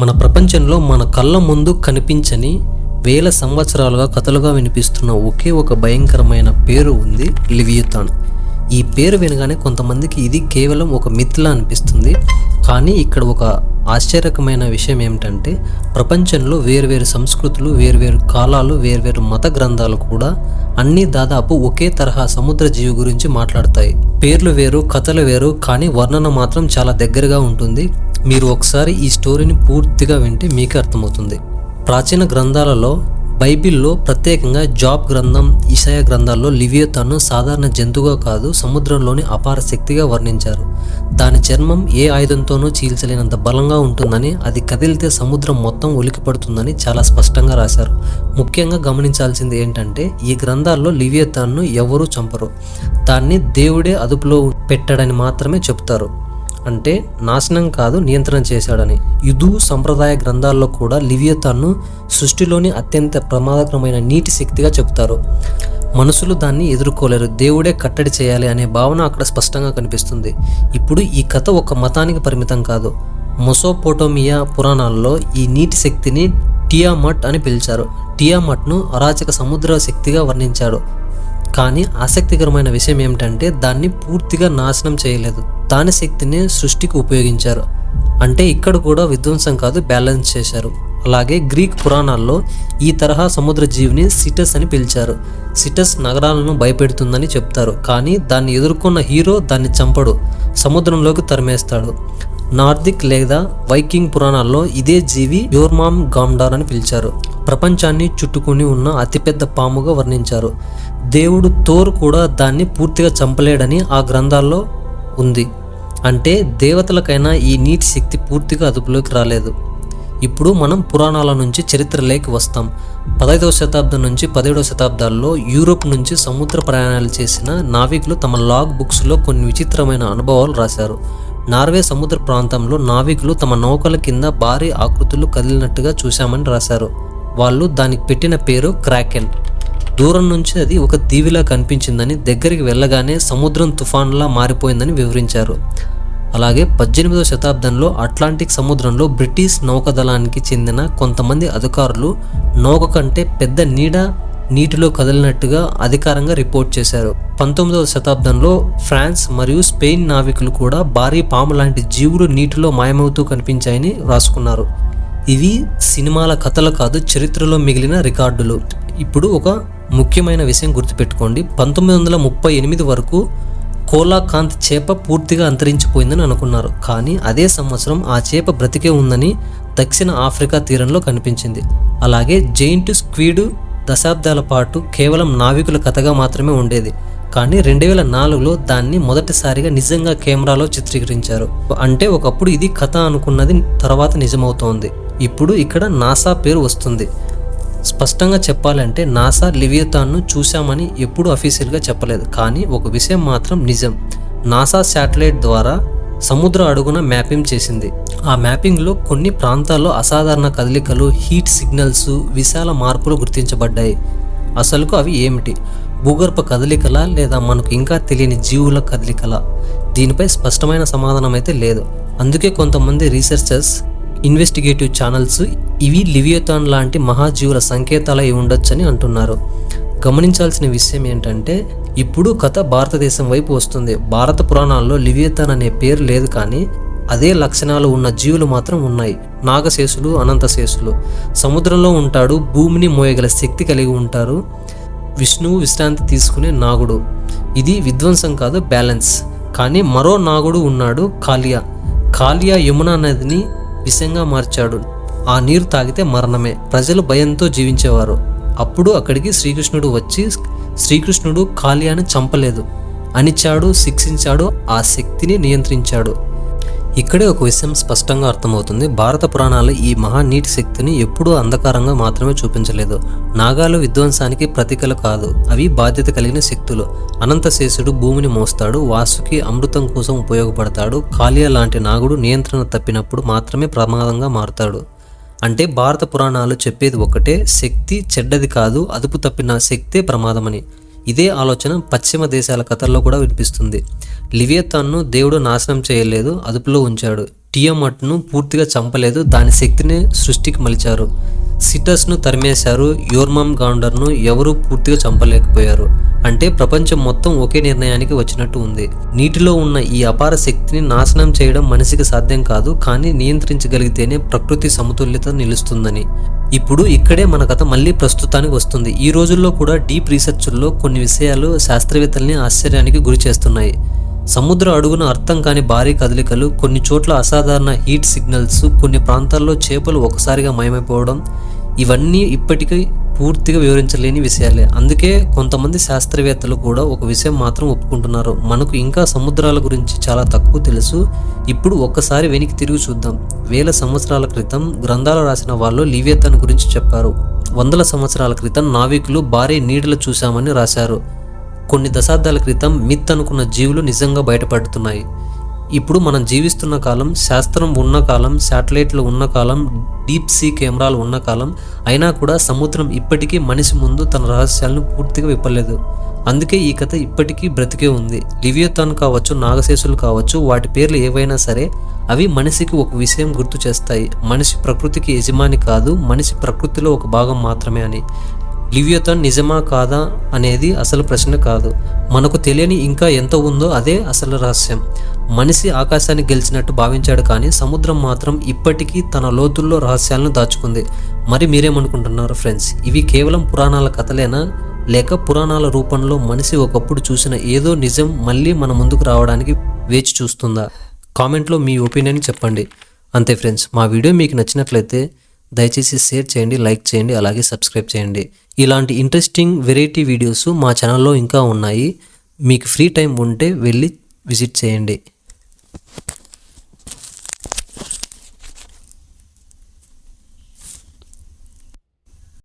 మన ప్రపంచంలో మన కళ్ళ ముందు కనిపించని వేల సంవత్సరాలుగా కథలుగా వినిపిస్తున్న ఒకే ఒక భయంకరమైన పేరు ఉంది, లివియథాన్. ఈ పేరు వినగానే కొంతమందికి ఇది కేవలం ఒక మిత్లా అనిపిస్తుంది. కానీ ఇక్కడ ఒక ఆశ్చర్యకరమైన విషయం ఏమిటంటే, ప్రపంచంలో వేరువేరు సంస్కృతులు, వేరువేరు కాలాలు, వేరువేరు మత గ్రంథాలు కూడా అన్నీ దాదాపు ఒకే తరహా సముద్ర జీవి గురించి మాట్లాడతాయి. పేర్లు వేరు, కథలు వేరు, కానీ వర్ణన మాత్రం చాలా దగ్గరగా ఉంటుంది. మీరు ఒకసారి ఈ స్టోరీని పూర్తిగా వింటే మీకే అర్థమవుతుంది. ప్రాచీన గ్రంథాలలో, బైబిల్లో, ప్రత్యేకంగా జాబ్ గ్రంథం, ఇషయా గ్రంథాల్లో లివియథాన్ను సాధారణ జంతువుగా కాదు, సముద్రంలోని అపార శక్తిగా వర్ణించారు. దాని చర్మం ఏ ఆయుధంతోనూ చీల్చలేనంత బలంగా ఉంటుందని, అది కదిలితే సముద్రం మొత్తం ఉలికిపడుతుందని చాలా స్పష్టంగా రాశారు. ముఖ్యంగా గమనించాల్సింది ఏంటంటే, ఈ గ్రంథాల్లో లివియథాన్ను ఎవరూ చంపరు, దాన్ని దేవుడే అదుపులో పెట్టాడని మాత్రమే చెప్తారు. అంటే నాశనం కాదు, నియంత్రణ చేశాడని. హిందూ సంప్రదాయ గ్రంథాల్లో కూడా లివియథాన్ను సృష్టిలోని అత్యంత ప్రమాదకరమైన నీటి శక్తిగా చెప్తారు. మనుషులు దాన్ని ఎదుర్కోలేరు, దేవుడే కట్టడి చేయాలి అనే భావన అక్కడ స్పష్టంగా కనిపిస్తుంది. ఇప్పుడు ఈ కథ ఒక మతానికి పరిమితం కాదు. మెసోపోటేమియా పురాణాల్లో ఈ నీటి శక్తిని టియామట్ అని పిలిచారు. టియామట్ను అరాచక సముద్ర శక్తిగా వర్ణించాడు. కానీ ఆసక్తికరమైన విషయం ఏమిటంటే, దాన్ని పూర్తిగా నాశనం చేయలేదు, దాని శక్తిని సృష్టికి ఉపయోగించారు. అంటే ఇక్కడ కూడా విధ్వంసం కాదు, బ్యాలెన్స్ చేశారు. అలాగే గ్రీక్ పురాణాల్లో ఈ తరహా సముద్ర జీవిని సిటస్ అని పిలిచారు. సిటస్ నగరాలను భయపెడుతుందని చెప్తారు, కానీ దాన్ని ఎదుర్కొన్న హీరో దాన్ని చంపడు, సముద్రంలోకి తరిమేస్తాడు. నార్దిక్ లేదా వైకింగ్ పురాణాల్లో ఇదే జీవి యోర్మామ్ గామ్డార్ అని పిలిచారు. ప్రపంచాన్ని చుట్టుకుని ఉన్న అతిపెద్ద పాముగా వర్ణించారు. దేవుడు థోర్ కూడా దాన్ని పూర్తిగా చంపలేడని ఆ గ్రంథాల్లో ఉంది. అంటే దేవతలకైనా ఈ నీటి శక్తి పూర్తిగా అదుపులోకి రాలేదు. ఇప్పుడు మనం పురాణాల నుంచి చరిత్రలోకి వస్తాం. 15వ శతాబ్దం నుంచి 17వ శతాబ్దాల్లో యూరోప్ నుంచి సముద్ర ప్రయాణాలు చేసిన నావికులు తమ లాగ్ బుక్స్లో కొన్ని విచిత్రమైన అనుభవాలు రాశారు. నార్వే సముద్ర ప్రాంతంలో నావికులు తమ నౌకల కింద భారీ ఆకృతులు కదిలినట్టుగా చూశామని రాశారు. వాళ్ళు దానికి పెట్టిన పేరు క్రాకెన్. దూరం నుంచి అది ఒక దీవిలా కనిపించిందని, దగ్గరికి వెళ్ళగానే సముద్రం తుఫాన్లా మారిపోయిందని వివరించారు. అలాగే 18వ శతాబ్దంలో అట్లాంటిక్ సముద్రంలో బ్రిటిష్ నౌకాదళానికి చెందిన కొంతమంది అధికారులు నౌక కంటే పెద్ద నీడ నీటిలో కదిలినట్టుగా అధికారంగా రిపోర్ట్ చేశారు. 19వ శతాబ్దంలో ఫ్రాన్స్ మరియు స్పెయిన్ నావికులు కూడా భారీ పాము లాంటి జీవులు నీటిలో మాయమవుతూ కనిపించాయని రాసుకున్నారు. ఇవి సినిమాల కథలు కాదు, చరిత్రలో మిగిలిన రికార్డులు. ఇప్పుడు ఒక ముఖ్యమైన విషయం గుర్తుపెట్టుకోండి. 1938 వరకు కోలాకాంత్ చేప పూర్తిగా అంతరించిపోయిందని అనుకున్నారు. కానీ అదే సంవత్సరం ఆ చేప బ్రతికే ఉందని దక్షిణ ఆఫ్రికా తీరంలో కనిపించింది. అలాగే జైంట్ స్క్విడ్ దశాబ్దాల పాటు కేవలం నావికుల కథగా మాత్రమే ఉండేది. కానీ 2004లో దాన్ని మొదటిసారిగా నిజంగా కెమెరాలో చిత్రీకరించారు. అంటే ఒకప్పుడు ఇది కథ అనుకున్నది తర్వాత నిజమవుతోంది. ఇప్పుడు ఇక్కడ నాసా పేరు వస్తుంది. స్పష్టంగా చెప్పాలంటే నాసా లివియథాన్ను చూశామని ఎప్పుడూ అఫీషియల్గా చెప్పలేదు. కానీ ఒక విషయం మాత్రం నిజం, నాసా శాటిలైట్ ద్వారా సముద్ర అడుగున మ్యాపింగ్ చేసింది. ఆ మ్యాపింగ్లో కొన్ని ప్రాంతాల్లో అసాధారణ కదలికలు, హీట్ సిగ్నల్స్, విశాల మార్పులు గుర్తించబడ్డాయి. అసలుకు అవి ఏమిటి? భూగర్భ కదలికలా లేదా మనకు ఇంకా తెలియని జీవుల కదలికలా? దీనిపై స్పష్టమైన సమాధానం అయితే లేదు. అందుకే కొంతమంది రీసెర్చర్స్, ఇన్వెస్టిగేటివ్ ఛానల్స్ ఇవి లివియథాన్ లాంటి మహాజీవుల సంకేతాలు అయి ఉండొచ్చని అంటున్నారు. గమనించాల్సిన విషయం ఏంటంటే, ఇప్పుడు కథ భారతదేశం వైపు వస్తుంది. భారత పురాణాల్లో లివియథాన్ అనే పేరు లేదు, కానీ అదే లక్షణాలు ఉన్న జీవులు మాత్రం ఉన్నాయి. నాగశేషులు, అనంతశేషులు. సముద్రంలో ఉంటాడు, భూమిని మోయగల శక్తి కలిగి ఉంటారు. విష్ణువు విశ్రాంతి తీసుకునే నాగుడు. ఇది విధ్వంసం కాదు, బ్యాలెన్స్. కానీ మరో నాగుడు ఉన్నాడు, కాళియా. కాళియా యమునా నదిని విషంగా మార్చాడు. ఆ నీరు తాగితే మరణమే. ప్రజలు భయంతో జీవించేవారు. అప్పుడు అక్కడికి శ్రీకృష్ణుడు వచ్చి, శ్రీకృష్ణుడు కాళియాను చంపలేదు, అణిచాడు, శిక్షించాడు, ఆ శక్తిని నియంత్రించాడు. ఇక్కడే ఒక విషయం స్పష్టంగా అర్థమవుతుంది. భారత పురాణాలు ఈ మహానీటి శక్తిని ఎప్పుడూ అంధకారంగా మాత్రమే చూపించలేదు. నాగాలు విధ్వంసానికి ప్రతీకలు కాదు, అవి బాధ్యత కలిగిన శక్తులు. అనంతశేషుడు భూమిని మోస్తాడు, వాసుకి అమృతం కోసం ఉపయోగపడతాడు. కాళియా లాంటి నాగుడు నియంత్రణ తప్పినప్పుడు మాత్రమే ప్రమాదంగా మారుతాడు. అంటే భారత పురాణాలు చెప్పేది ఒకటే, శక్తి చెడ్డది కాదు, అదుపు తప్పిన శక్తే ప్రమాదమని. ఇదే ఆలోచన పశ్చిమ దేశాల కథల్లో కూడా వినిపిస్తుంది. లివియథాన్ను దేవుడు నాశనం చేయలేదు, అదుపులో ఉంచాడు. టియామట్ను పూర్తిగా చంపలేదు, దాని శక్తిని సృష్టికి మలిచారు. సిటస్ను తరిమేశారు, యోర్మమ్ గాండర్ను ఎవరూ పూర్తిగా చంపలేకపోయారు. అంటే ప్రపంచం మొత్తం ఒకే నిర్ణయానికి వచ్చినట్టు ఉంది. నీటిలో ఉన్న ఈ అపార శక్తిని నాశనం చేయడం మనిషికి సాధ్యం కాదు, కానీ నియంత్రించగలిగితేనే ప్రకృతి సమతుల్యత నిలుస్తుందని. ఇప్పుడు ఇక్కడే మన కథ మళ్ళీ ప్రస్తుతానికి వస్తుంది. ఈ రోజుల్లో కూడా డీప్ రీసెర్చ్ల్లో కొన్ని విషయాలు శాస్త్రవేత్తల్ని ఆశ్చర్యానికి గురి చేస్తున్నాయి. సముద్ర అడుగున అర్థం కాని భారీ కదలికలు, కొన్ని చోట్ల అసాధారణ హీట్ సిగ్నల్స్, కొన్ని ప్రాంతాల్లో చేపలు ఒకసారిగా మాయమైపోవడం, ఇవన్నీ ఇప్పటికీ పూర్తిగా వివరించలేని విషయాలే. అందుకే కొంతమంది శాస్త్రవేత్తలు కూడా ఒక విషయం మాత్రం ఒప్పుకుంటున్నారు, మనకు ఇంకా సముద్రాల గురించి చాలా తక్కువ తెలుసు. ఇప్పుడు ఒక్కసారి వెనక్కి తిరిగి చూద్దాం. వేల సంవత్సరాల క్రితం గ్రంథాలు రాసిన వాళ్ళు లివియథాన్ గురించి చెప్పారు. వందల సంవత్సరాల క్రితం నావికులు భారీ నీడలు చూశామని రాశారు. కొన్ని దశాబ్దాల క్రితం మిత్ అనుకున్న జీవులు నిజంగా బయటపడుతున్నాయి. ఇప్పుడు మనం జీవిస్తున్న కాలం, శాస్త్రం ఉన్న కాలం, శాటిలైట్లు ఉన్న కాలం, డీప్ సీ కెమెరాలు ఉన్న కాలం, అయినా కూడా సముద్రం ఇప్పటికీ మనిషి ముందు తన రహస్యాలను పూర్తిగా విప్పలేదు. అందుకే ఈ కథ ఇప్పటికీ బ్రతికే ఉంది. లివియథాన్ కావచ్చు, నాగశేషులు కావచ్చు, వాటి పేర్లు ఏవైనా సరే అవి మనిషికి ఒక విషయం గుర్తు చేస్తాయి: మనిషి ప్రకృతికి యజమాని కాదు, మనిషి ప్రకృతిలో ఒక భాగం మాత్రమే అని. లివియథాన్ నిజమా కాదా అనేది అసలు ప్రశ్న కాదు. మనకు తెలియని ఇంకా ఎంత ఉందో అదే అసలు రహస్యం. మనిషి ఆకాశాన్ని గెలిచినట్టు భావించాడు, కానీ సముద్రం మాత్రం ఇప్పటికీ తన లోతుల్లో రహస్యాలను దాచుకుంది. మరి మీరేమనుకుంటున్నారు ఫ్రెండ్స్? ఇవి కేవలం పురాణాల కథలేనా, లేక పురాణాల రూపంలో మనిషి ఒకప్పుడు చూసిన ఏదో నిజం మళ్ళీ మన ముందుకు రావడానికి వేచి చూస్తుందా? కామెంట్లో మీ ఒపీనియన్ చెప్పండి. అంతే ఫ్రెండ్స్, మా వీడియో మీకు నచ్చినట్లయితే దయచేసి షేర్ చేయండి, లైక్ చేయండి, అలాగే సబ్స్క్రైబ్ చేయండి. ఇలాంటి ఇంట్రెస్టింగ్ వెరైటీ వీడియోస్ మా ఛానల్లో ఇంకా ఉన్నాయి. మీకు ఫ్రీ టైం ఉంటే వెళ్ళి విజిట్ చేయండి.